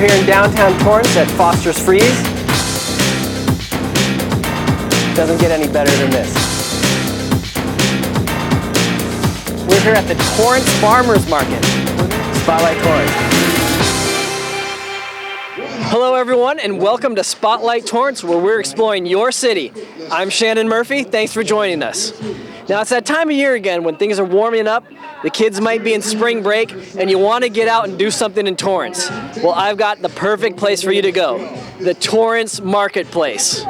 here in downtown Torrance at Foster's Freeze. Doesn't get any better than this. We're here at the Torrance Farmers Market. Spotlight Torrance. Hello everyone and welcome to Spotlight Torrance, where we're exploring your city. I'm Shannon Murphy, thanks for joining us. Now it's that time of year again when things are warming up, the kids might be in spring break, and you want to get out and do something in Torrance. Well, I've got the perfect place for you to go, the Torrance Marketplace.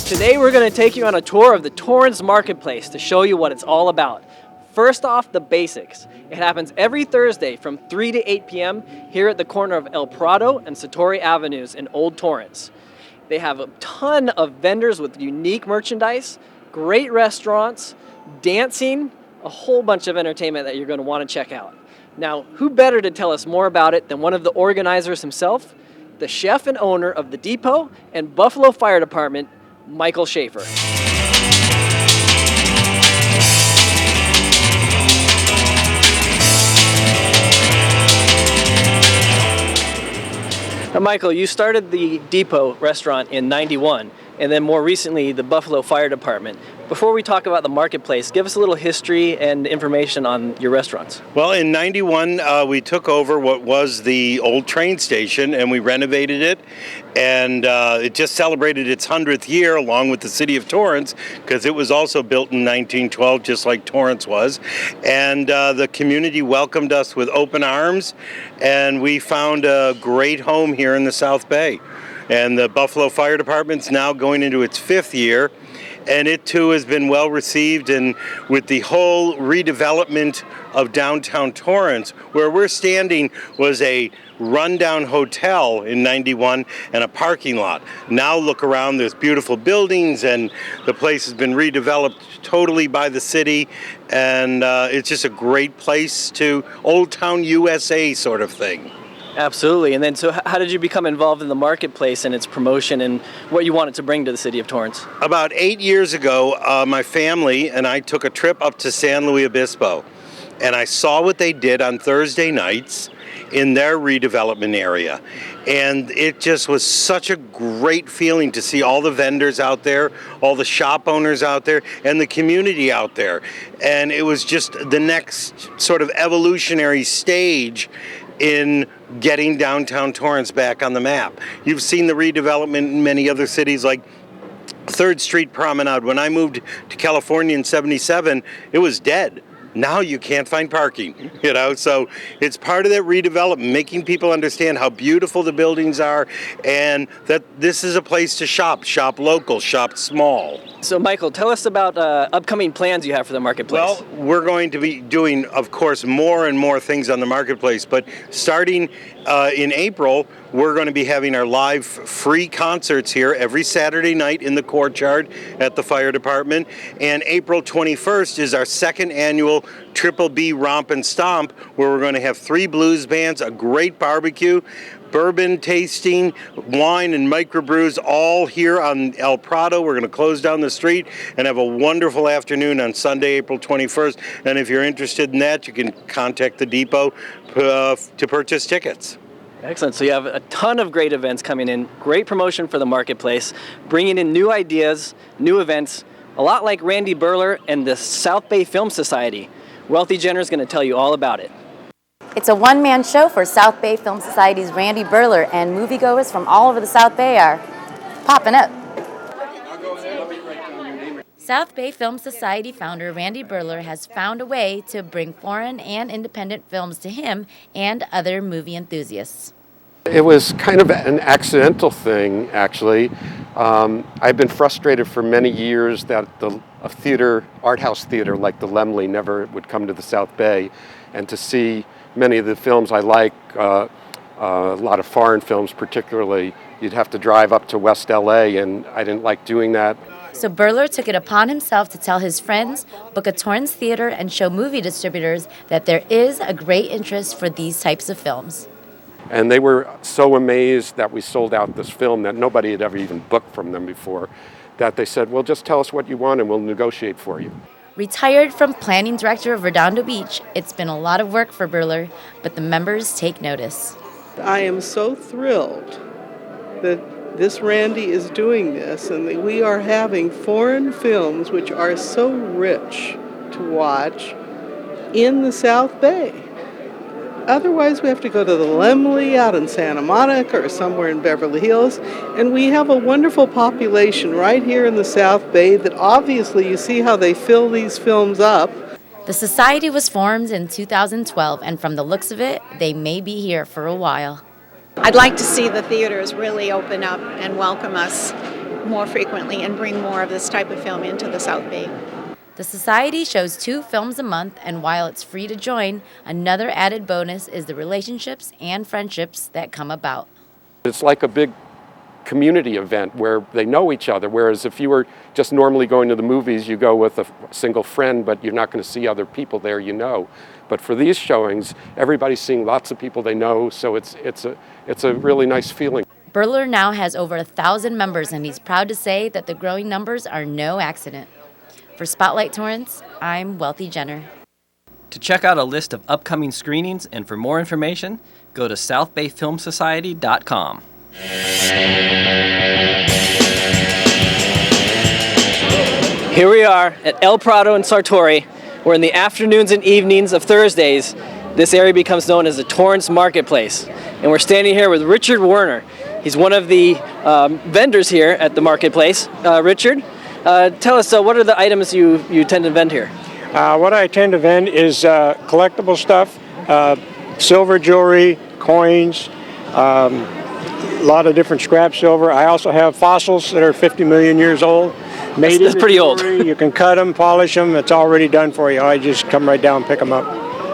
Today we're going to take you on a tour of the Torrance Marketplace to show you what it's all about. First off, the basics. It happens every Thursday from 3 to 8 p.m. here at the corner of El Prado and Satori Avenues in Old Torrance. They have a ton of vendors with unique merchandise, great restaurants, dancing, a whole bunch of entertainment that you're going to want to check out. Now, who better to tell us more about it than one of the organizers himself, the chef and owner of the Depot and Buffalo Fire Department, Michael Schaefer. Now, Michael, you started the Depot restaurant in '91, and then more recently the Buffalo Fire Department. Before we talk about the marketplace, give us a little history and information on your restaurants. Well, in '91, we took over what was the old train station and we renovated it. And it just celebrated its 100th year along with the city of Torrance, because it was also built in 1912, just like Torrance was. And the community welcomed us with open arms, and we found a great home here in the South Bay. And the Buffalo Fire Department's now going into its 5th year. And it too has been well received, and with the whole redevelopment of downtown Torrance, where we're standing was a rundown hotel in '91 and a parking lot. Now look around, there's beautiful buildings, and the place has been redeveloped totally by the city, and it's just a great place to Old Town USA sort of thing. Absolutely. And then, so how did you become involved in the marketplace and its promotion and what you wanted to bring to the city of Torrance? About 8 years ago, my family and I took a trip up to San Luis Obispo, and I saw what they did on Thursday nights in their redevelopment area. And it just was such a great feeling to see all the vendors out there, all the shop owners out there, and the community out there. And it was just the next sort of evolutionary stage in getting downtown Torrance back on the map. You've seen the redevelopment in many other cities like 3rd Street Promenade. When I moved to California in '77, it was dead. Now you can't find parking, so it's part of that redevelopment, making people understand how beautiful the buildings are and that this is a place to shop local, shop small. So Michael, tell us about upcoming plans you have for the marketplace. Well, we're going to be doing, of course, more and more things on the marketplace, but starting in April, we're going to be having our live free concerts here every Saturday night in the courtyard at the fire department. And April 21st is our 2nd annual Triple B Romp and Stomp, where we're going to have 3 blues bands, a great barbecue, bourbon tasting, wine and microbrews, all here on El Prado. We're going to close down the street and have a wonderful afternoon on Sunday, April 21st. And if you're interested in that, you can contact the Depot to purchase tickets. Excellent. So you have a ton of great events coming in, great promotion for the marketplace, bringing in new ideas, new events, a lot like Randy Burler and the South Bay Film Society. Wealthy Jenner is going to tell you all about it. It's a one-man show for South Bay Film Society's Randy Burler, and moviegoers from all over the South Bay are popping up. South Bay Film Society founder Randy Burler has found a way to bring foreign and independent films to him and other movie enthusiasts. It was kind of an accidental thing, actually. I've been frustrated for many years that a theater, art house theater like the Laemmle never would come to the South Bay, and to see many of the films I like, a lot of foreign films particularly, you'd have to drive up to West LA, and I didn't like doing that. So Burler took it upon himself to tell his friends, book a Torrance theater, and show movie distributors that there is a great interest for these types of films. And they were so amazed that we sold out this film that nobody had ever even booked from them before, that they said, well, just tell us what you want and we'll negotiate for you. Retired from planning director of Redondo Beach, it's been a lot of work for Burler, but the members take notice. I am so thrilled that this Randy is doing this and that we are having foreign films which are so rich to watch in the South Bay. Otherwise, we have to go to the Lemley out in Santa Monica or somewhere in Beverly Hills, and we have a wonderful population right here in the South Bay that obviously you see how they fill these films up. The society was formed in 2012, and from the looks of it, they may be here for a while. I'd like to see the theaters really open up and welcome us more frequently and bring more of this type of film into the South Bay. The Society shows 2 films a month, and while it's free to join, another added bonus is the relationships and friendships that come about. It's like a big community event where they know each other, whereas if you were just normally going to the movies, you go with a single friend, but you're not going to see other people there you know. But for these showings, everybody's seeing lots of people they know, so it's a really nice feeling. Burler now has over 1,000 members, and he's proud to say that the growing numbers are no accident. For Spotlight Torrance, I'm Wealthy Jenner. To check out a list of upcoming screenings and for more information, go to southbayfilmsociety.com. Here we are at El Prado in Sartori, where in the afternoons and evenings of Thursdays, this area becomes known as the Torrance Marketplace. And we're standing here with Richard Werner. He's one of the vendors here at the marketplace. Richard, tell us, what are the items you tend to vend here? What I tend to vend is collectible stuff, silver jewelry, coins, a lot of different scrap silver. I also have fossils that are 50 million years old. That's pretty old. You can cut them, polish them. It's already done for you. I just come right down and pick them up.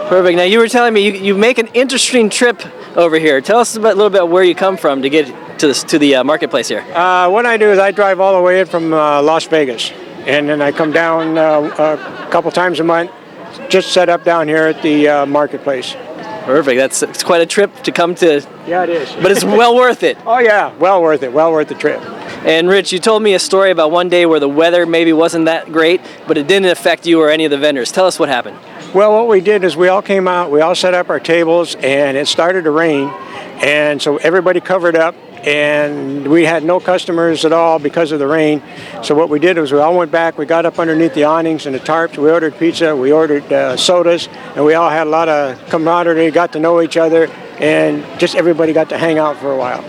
Perfect. Now you were telling me you make an interesting trip over here. Tell us a little bit where you come from to get to the marketplace here. What I do is I drive all the way in from Las Vegas, and then I come down a couple times a month, just set up down here at the marketplace. Perfect. It's quite a trip to come to. Yeah, it is. But it's well worth it. Oh yeah, well worth it. Well worth the trip. And Rich, you told me a story about one day where the weather maybe wasn't that great, but it didn't affect you or any of the vendors. Tell us what happened. Well, what we did is we all came out, we all set up our tables, and it started to rain, and so everybody covered up, and we had no customers at all because of the rain. So what we did was we all went back, we got up underneath the awnings and the tarps, we ordered pizza, we ordered sodas, and we all had a lot of camaraderie, got to know each other, and just everybody got to hang out for a while.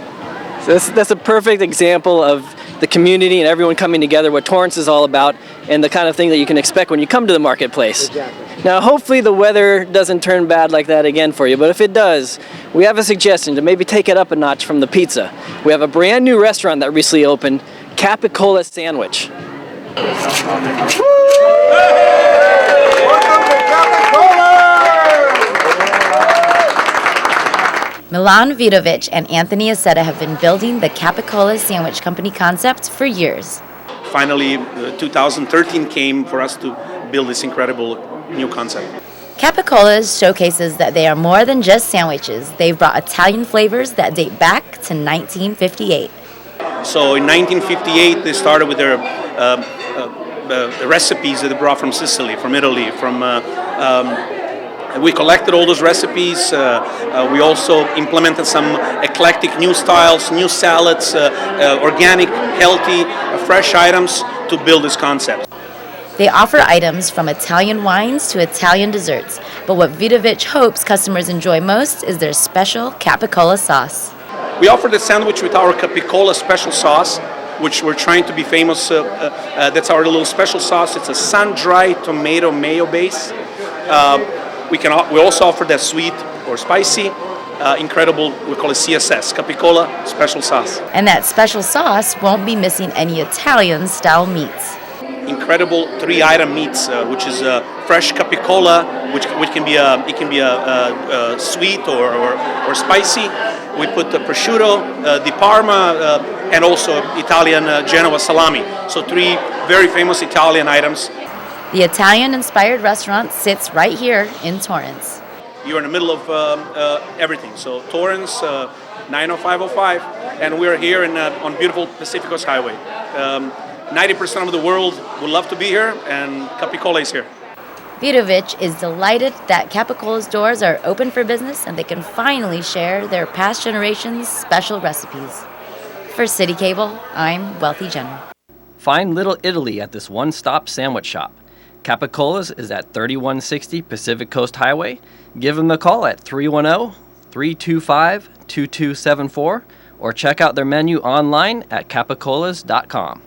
So that's a perfect example of the community and everyone coming together, what Torrance is all about, and the kind of thing that you can expect when you come to the marketplace. Exactly. Now, hopefully the weather doesn't turn bad like that again for you, but if it does, we have a suggestion to maybe take it up a notch from the pizza. We have a brand new restaurant that recently opened, Capicola Sandwich. Milan Vidovic and Anthony Aceta have been building the Capicola Sandwich Company concept for years. Finally, 2013 came for us to build this incredible new concept. Capicola showcases that they are more than just sandwiches. They've brought Italian flavors that date back to 1958. So in 1958, they started with their recipes that they brought from Sicily, from Italy, we collected all those recipes. We also implemented some eclectic new styles, new salads, organic, healthy, fresh items to build this concept. They offer items from Italian wines to Italian desserts, but what Vidovic hopes customers enjoy most is their special Capicola sauce. We offer the sandwich with our Capicola special sauce, which we're trying to be famous. That's our little special sauce. It's a sun-dried tomato mayo base. We also offer that sweet or spicy, incredible, we call it CSS, Capicola Special Sauce. And that special sauce won't be missing any Italian-style meats. Incredible 3-item meats, which is fresh Capicola, which can be sweet or spicy. We put the prosciutto, di Parma, and also Italian Genoa salami. So 3 very famous Italian items. The Italian-inspired restaurant sits right here in Torrance. You're in the middle of everything. So Torrance, 90505, and we're here on beautiful Pacific Coast Highway. 90% of the world would love to be here, and Capicola is here. Vidovic is delighted that Capicola's doors are open for business and they can finally share their past generation's special recipes. For CitiCABLE, I'm Wealthy Jenner. Find Little Italy at this one-stop sandwich shop. Capicola's is at 3160 Pacific Coast Highway. Give them a call at 310-325-2274 or check out their menu online at capicolas.com.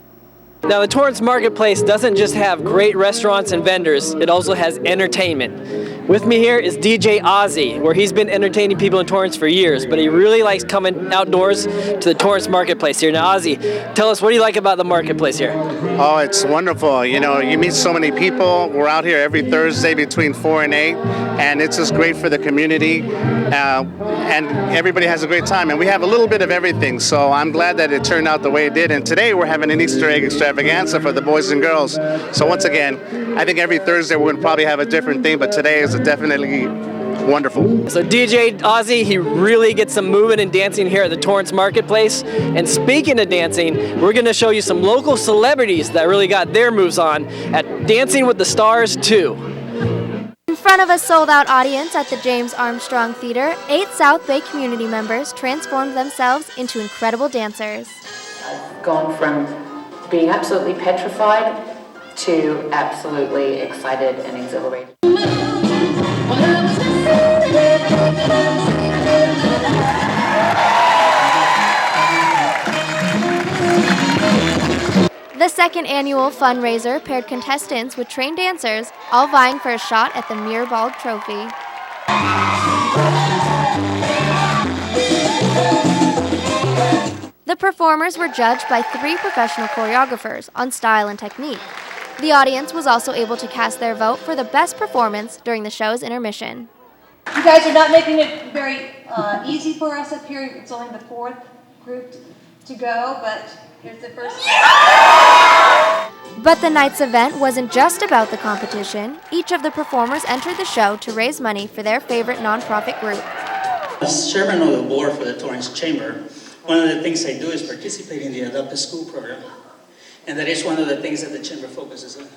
Now, the Torrance Marketplace doesn't just have great restaurants and vendors, it also has entertainment. With me here is DJ Ozzy, where he's been entertaining people in Torrance for years, but he really likes coming outdoors to the Torrance Marketplace here. Now, Ozzy, tell us, what do you like about the marketplace here? Oh, it's wonderful. You know, you meet so many people. We're out here every Thursday between 4 and 8, and it's just great for the community, and everybody has a great time. And we have a little bit of everything, so I'm glad that it turned out the way it did. And today we're having an Easter egg extravaganza for the boys and girls. So once again, I think every Thursday we're going to probably have a different thing, but today is definitely wonderful. So DJ Ozzy, he really gets some moving and dancing here at the Torrance Marketplace. And speaking of dancing, we're going to show you some local celebrities that really got their moves on at Dancing with the Stars 2. In front of a sold-out audience at the James Armstrong Theater, 8 South Bay community members transformed themselves into incredible dancers. I've gone from being absolutely petrified to absolutely excited and exhilarated. The second annual fundraiser paired contestants with trained dancers, all vying for a shot at the Mirrorball Trophy. The performers were judged by 3 professional choreographers on style and technique. The audience was also able to cast their vote for the best performance during the show's intermission. You guys are not making it very easy for us up here. It's only the 4th group to go, but here's the first. But the night's event wasn't just about the competition. Each of the performers entered the show to raise money for their favorite nonprofit group. As chairman of the board for the Torrance Chamber, one of the things I do is participate in the Adopt a School program. And that is one of the things that the Chamber focuses on.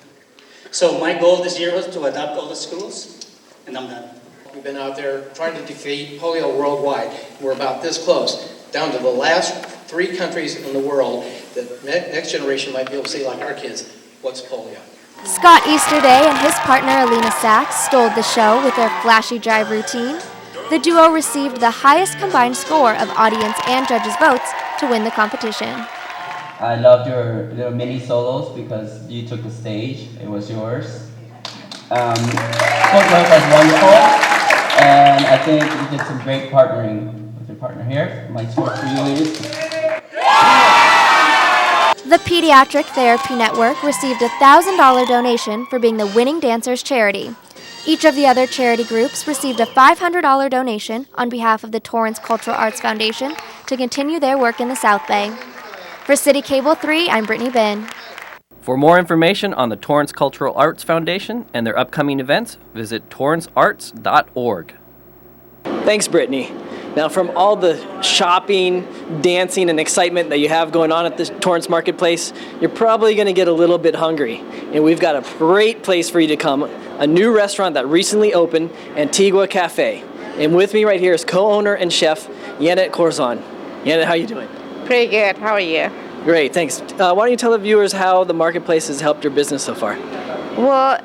So my goal this year was to adopt all the schools, and I'm done. We've been out there trying to defeat polio worldwide. We're about this close, down to the last 3 countries in the world that next generation might be able to say, like our kids, what's polio? Scott Easterday and his partner Alina Sachs stole the show with their flashy jive routine. The duo received the highest combined score of audience and judges' votes to win the competition. I loved your little mini solos because you took the stage. It was yours. Footwork was wonderful, and I think you did some great partnering with your partner here. My score for you is... The Pediatric Therapy Network received a $1,000 donation for being the winning dancers charity. Each of the other charity groups received a $500 donation on behalf of the Torrance Cultural Arts Foundation to continue their work in the South Bay. For CitiCABLE 3, I'm Brittany Bin. For more information on the Torrance Cultural Arts Foundation and their upcoming events, visit torrancearts.org. Thanks, Brittany. Now, from all the shopping, dancing, and excitement that you have going on at the Torrance Marketplace, you're probably going to get a little bit hungry. And we've got a great place for you to come, a new restaurant that recently opened, Antigua Cafe. And with me right here is co-owner and chef, Janet Corzon. Janet, how you doing? Pretty good. How are you? Great, thanks. Why don't you tell the viewers how the marketplace has helped your business so far? Well,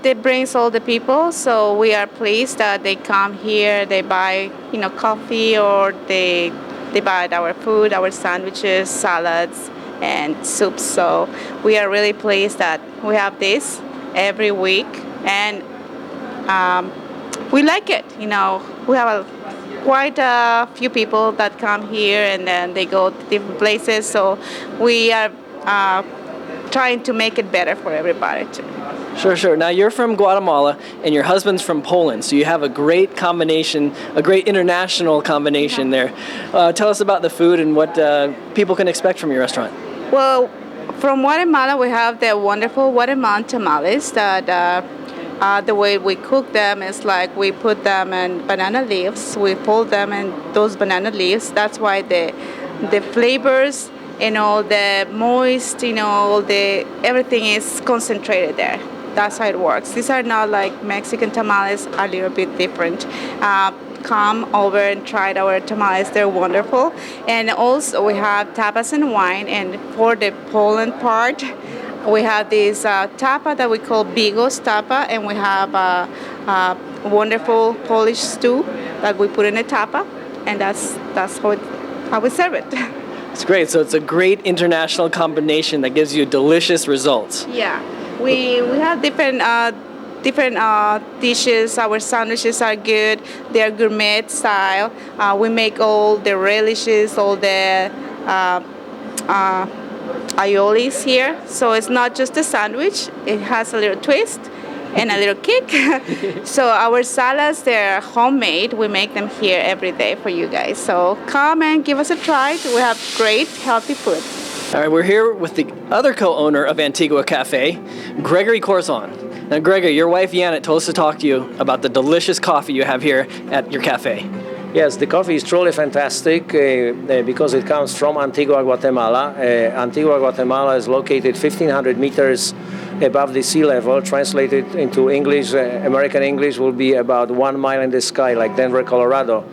it brings all the people, so we are pleased that they come here, they buy, coffee, or they buy our food, our sandwiches, salads, and soups. So we are really pleased that we have this every week, and we like it. We have quite a few people that come here and then they go to different places, so we are trying to make it better for everybody too. Sure. Now you're from Guatemala and your husband's from Poland, so you have a great combination, a great international combination there. Tell us about the food and what people can expect from your restaurant. Well, From Guatemala, we have the wonderful Guatemalan tamales that the way we cook them is like we put them in banana leaves. We fold them in those banana leaves. That's why the flavors and all the moist, everything is concentrated there. That's how it works. These are not like Mexican tamales, a little bit different. Come over and try our tamales. They're wonderful. And also we have tapas and wine. And for the Poland part, we have this tapa that we call Bigos tapa, and we have a wonderful Polish stew that we put in a tapa, and that's how we serve it. It's great. So it's a great international combination that gives you delicious results. Yeah, we have different dishes. Our sandwiches are good. They are gourmet style. We make all the relishes, all the aiolis here. So it's not just a sandwich. It has a little twist and a little kick. So our salads, they're homemade. We make them here every day for you guys. So come and give us a try. We have great, healthy food. All right, we're here with the other co-owner of Antigua Cafe, Gregory Corzon. Now, Gregory, your wife Janet told us to talk to you about the delicious coffee you have here at your cafe. Yes, the coffee is truly fantastic because it comes from Antigua, Guatemala. Antigua, Guatemala is located 1,500 meters above the sea level. Translated into English, American English, will be about 1 mile in the sky, like Denver, Colorado.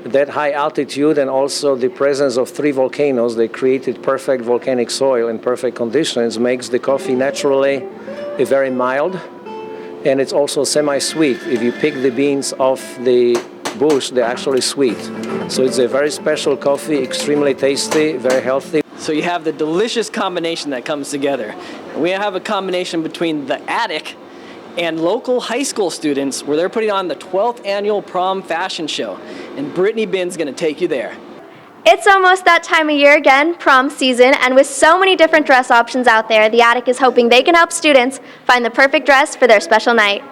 That high altitude and also the presence of 3 volcanoes, they created perfect volcanic soil in perfect conditions, makes the coffee naturally very mild, and it's also semi-sweet. If you pick the beans off the bush, they're actually sweet. So it's a very special coffee, extremely tasty, very healthy. So you have the delicious combination that comes together. We have a combination between the Attic and local high school students where they're putting on the 12th annual prom fashion show. And Brittany Binn's gonna take you there. It's almost that time of year again, prom season, and with so many different dress options out there, the Attic is hoping they can help students find the perfect dress for their special night.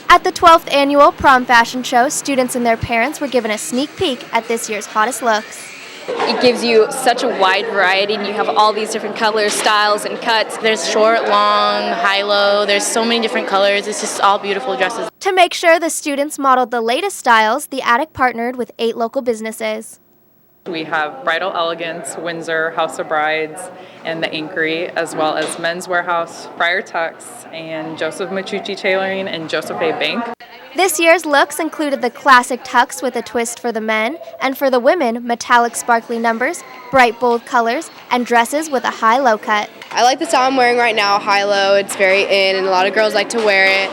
At the 12th annual prom fashion show, students and their parents were given a sneak peek at this year's hottest looks. It gives you such a wide variety, and you have all these different colors, styles, and cuts. There's short, long, high-low. There's so many different colors. It's just all beautiful dresses. To make sure the students modeled the latest styles, the Attic partnered with 8 local businesses. We have Bridal Elegance, Windsor, House of Brides, and the Inquiry, as well as Men's Warehouse, Friar Tuck's, and Joseph Machucci Tailoring, and Joseph A. Bank. This year's looks included the classic tux with a twist for the men, and for the women, metallic sparkly numbers, bright bold colors, and dresses with a high-low cut. I like the style I'm wearing right now, high-low. It's very in, and a lot of girls like to wear it.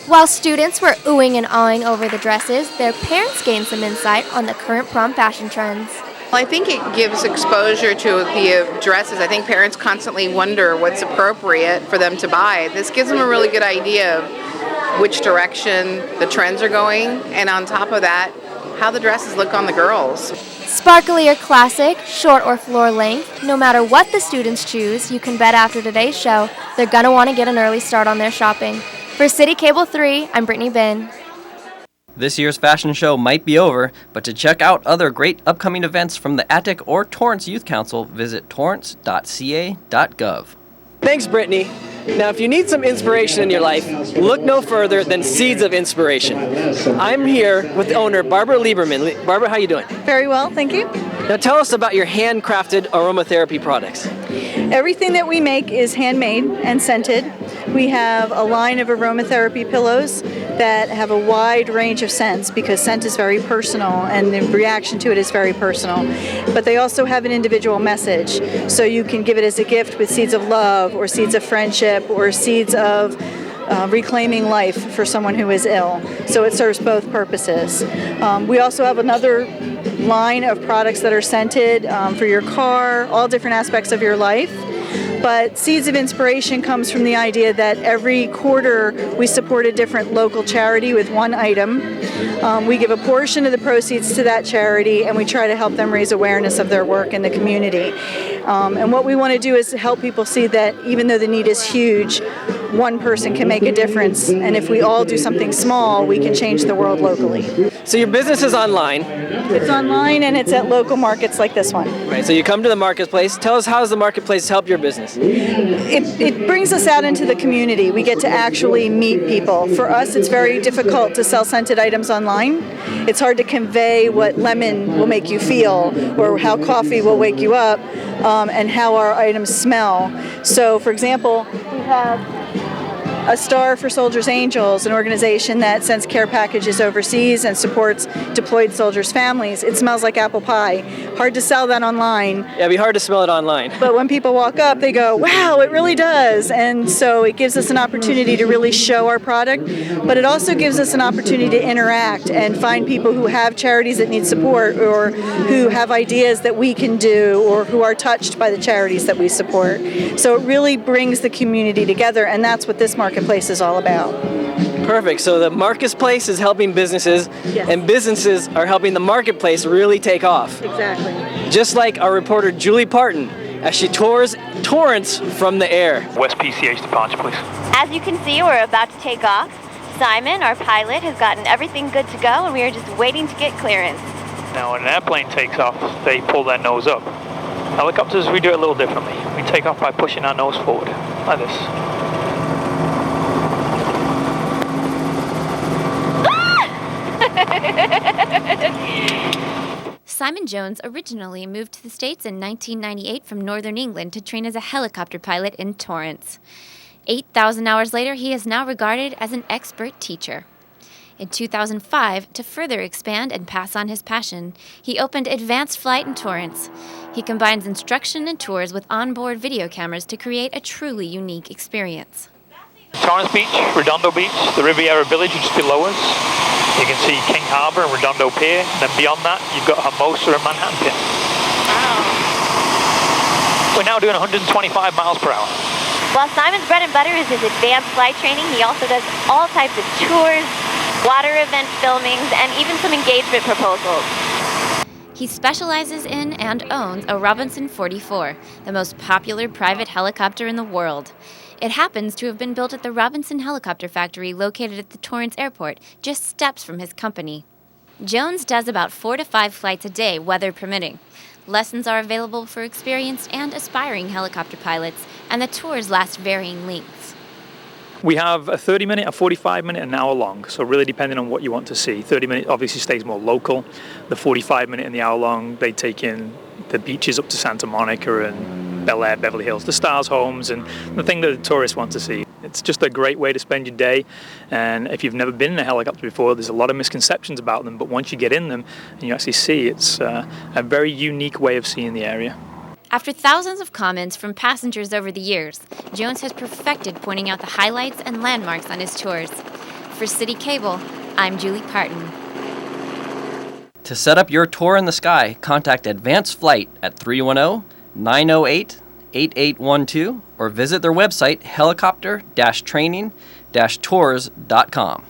While students were oohing and awing over the dresses, their parents gained some insight on the current prom fashion trends. Well, I think it gives exposure to the dresses. I think parents constantly wonder what's appropriate for them to buy. This gives them a really good idea of which direction the trends are going, and on top of that, how the dresses look on the girls. Sparkly or classic, short or floor length, no matter what the students choose, you can bet after today's show, they're gonna want to get an early start on their shopping. For CitiCABLE 3, I'm Brittany Binn. This year's fashion show might be over, but to check out other great upcoming events from the Attic or Torrance Youth Council, visit torrance.ca.gov. Thanks, Brittany. Now, if you need some inspiration in your life, look no further than Seeds of Inspiration. I'm here with the owner, Barbara Lieberman. Barbara, how you doing? Very well, thank you. Now, tell us about your handcrafted aromatherapy products. Everything that we make is handmade and scented. We have a line of aromatherapy pillows that have a wide range of scents because scent is very personal and the reaction to it is very personal. But they also have an individual message. So you can give it as a gift with seeds of love or seeds of friendship or seeds of reclaiming life for someone who is ill. So it serves both purposes. We also have another line of products that are scented for your car, all different aspects of your life. But Seeds of Inspiration comes from the idea that every quarter we support a different local charity with one item. We give a portion of the proceeds to that charity and we try to help them raise awareness of their work in the community. And what we want to do is help people see that even though the need is huge, one person can make a difference, and if we all do something small, we can change the world locally. So your business is online. It's online and it's at local markets like this one. Right, so you come to the marketplace. Tell us, how does the marketplace help your business? It brings us out into the community. We get to actually meet people. For us, it's very difficult to sell scented items online. It's hard to convey what lemon will make you feel, or how coffee will wake you up, and how our items smell. So, for example, we have a Star for Soldiers Angels, an organization that sends care packages overseas and supports deployed soldiers' families. It smells like apple pie. Hard to sell that online. Yeah, it'd be hard to smell it online. But when people walk up, they go, wow, it really does. And so it gives us an opportunity to really show our product, but it also gives us an opportunity to interact and find people who have charities that need support, or who have ideas that we can do, or who are touched by the charities that we support. So it really brings the community together, and that's what this marketplace is all about. Perfect. So the marketplace is helping businesses, Yes. and businesses are helping the marketplace really take off. Exactly. Just like our reporter Julie Parton as she tours Torrance from the air. West PCH departure, please. As you can see, we're about to take off. Simon, our pilot, has gotten everything good to go, and we are just waiting to get clearance. Now, when an airplane takes off, they pull their nose up. Helicopters, we do it a little differently. We take off by pushing our nose forward, like this. Simon Jones originally moved to the States in 1998 from Northern England to train as a helicopter pilot in Torrance. 8,000 hours later, he is now regarded as an expert teacher. In 2005, to further expand and pass on his passion, he opened Advanced Flight in Torrance. He combines instruction and tours with onboard video cameras to create a truly unique experience. Torrance Beach, Redondo Beach, the Riviera Village just below us. You can see King Harbor and Redondo Pier, and then beyond that, you've got Hermosa and Manhattan Pier. Wow. We're now doing 125 miles per hour. While Simon's bread and butter is his advanced flight training, he also does all types of tours, water event filmings, and even some engagement proposals. He specializes in and owns a Robinson 44, the most popular private helicopter in the world. It happens to have been built at the Robinson Helicopter Factory located at the Torrance Airport, just steps from his company. Jones does about 4 to 5 flights a day, weather permitting. Lessons are available for experienced and aspiring helicopter pilots, and the tours last varying lengths. We have a 30-minute, a 45-minute, an hour long, so really depending on what you want to see. 30-minute obviously stays more local. The 45-minute and the hour long, they take in the beaches up to Santa Monica and Bel Air, Beverly Hills, the stars' homes, and the thing that the tourists want to see. It's just a great way to spend your day, and if you've never been in a helicopter before, there's a lot of misconceptions about them, but once you get in them and you actually see, it's a very unique way of seeing the area. After thousands of comments from passengers over the years, Jones has perfected pointing out the highlights and landmarks on his tours. For CitiCABLE, I'm Julie Parton. To set up your tour in the sky, contact Advanced Flight at 310-908-8812 or visit their website helicopter-training-tours.com.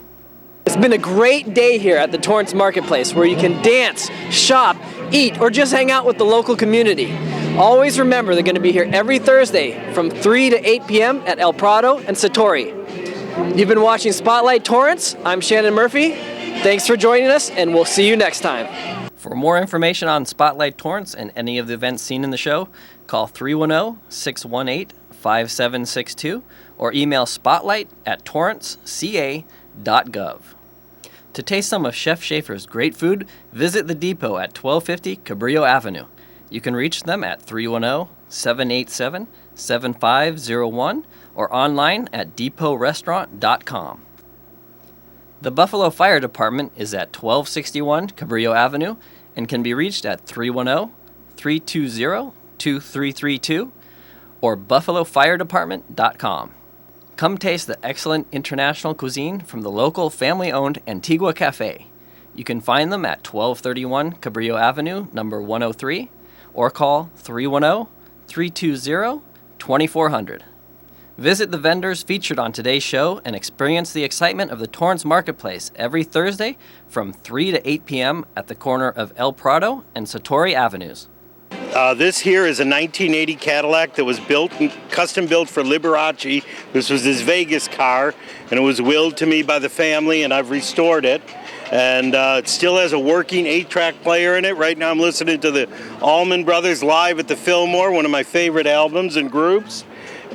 It's been a great day here at the Torrance Marketplace, where you can dance, shop, eat, or just hang out with the local community. Always remember, they're going to be here every Thursday from 3 to 8 p.m. at El Prado and Satori. You've been watching Spotlight Torrance. I'm Shannon Murphy. Thanks for joining us, and we'll see you next time. For more information on Spotlight Torrance and any of the events seen in the show, call 310-618-5762 or email spotlight@torranceca.gov. To taste some of Chef Schaefer's great food, visit the Depot at 1250 Cabrillo Avenue. You can reach them at 310-787-7501 or online at depotrestaurant.com. The Buffalo Fire Department is at 1261 Cabrillo Avenue and can be reached at 310-320-2332 or buffalofiredepartment.com. Come taste the excellent international cuisine from the local family-owned Antigua Cafe. You can find them at 1231 Cabrillo Avenue, number 103, or call 310-320-2400. Visit the vendors featured on today's show and experience the excitement of the Torrance Marketplace every Thursday from 3 to 8 p.m. at the corner of El Prado and Satori Avenues. This here is a 1980 Cadillac that was custom built for Liberace. This was his Vegas car, and it was willed to me by the family, and I've restored it. And it still has a working 8-track player in it. Right now I'm listening to the Allman Brothers live at the Fillmore, one of my favorite albums and groups.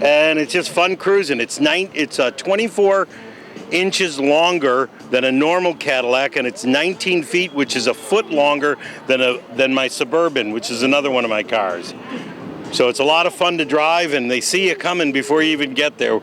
And it's just fun cruising. It's 24 inches longer than a normal Cadillac, and it's 19 feet, which is a foot longer than my Suburban, which is another one of my cars. So it's a lot of fun to drive, and they see you coming before you even get there.